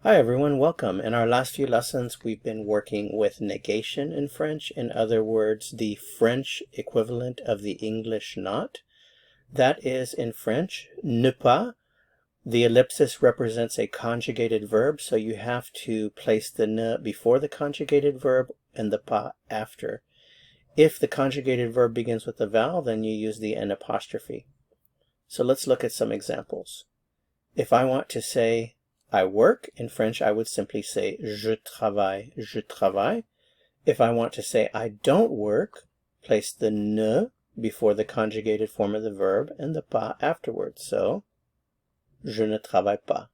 Hi everyone, welcome. In our last few lessons, we've been working with negation in French. In other words, the French equivalent of the English not. That is in French, ne pas. The ellipsis represents a conjugated verb, so you have to place the ne before the conjugated verb and the pas after. If the conjugated verb begins with a vowel, then you use the n apostrophe. So let's look at some examples. If I want to say I work, in French I would simply say je travaille, je travaille. If I want to say I don't work, place the ne before the conjugated form of the verb and the pas afterwards. So, je ne travaille pas.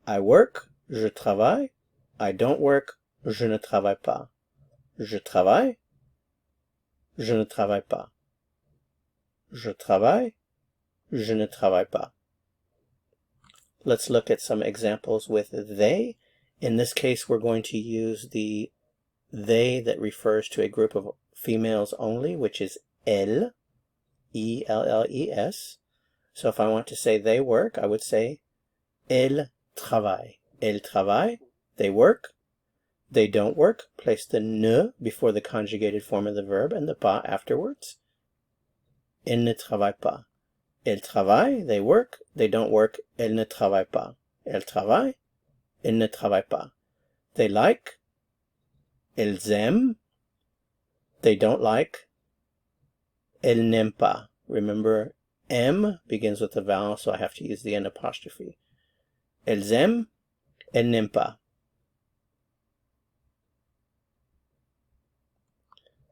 I work, je travaille. I don't work, je ne travaille pas. Je travaille, je ne travaille pas. Je travaille, je ne travaille pas. Let's look at some examples with they. In this case, we're going to use the they that refers to a group of females only, which is elles, E-L-L-E-S. So if I want to say they work, I would say elles travaillent. Elles travaillent, they work. They don't work, place the ne before the conjugated form of the verb and the pas afterwards. Elles ne travaillent pas. Elles travaillent, they work. They don't work, elles ne travaillent pas. Elles travaillent, elles ne travaillent pas. They like, elles aiment. They don't like, elles n'aiment pas. Remember, M begins with a vowel, so I have to use the N apostrophe. Elles aiment, elles n'aiment pas.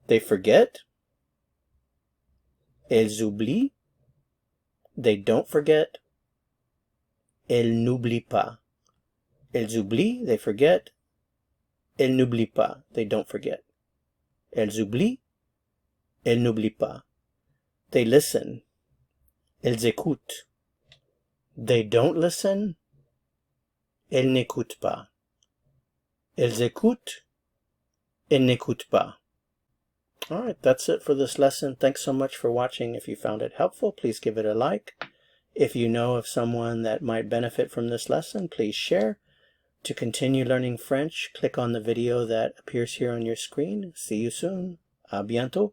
They forget, elles oublient. They don't forget, elles n'oublient pas. Elles oublient, they forget. Elles n'oublient pas, they don't forget. Elles oublient, elles n'oublient pas. They listen, elles écoutent. They don't listen, elles n'écoutent pas. Elles écoutent, elles n'écoutent pas. All right, that's it for this lesson. Thanks so much for watching. If you found it helpful, please give it a like. If you know of someone that might benefit from this lesson, please share. To continue learning French, click on the video that appears here on your screen. See you soon. À bientôt.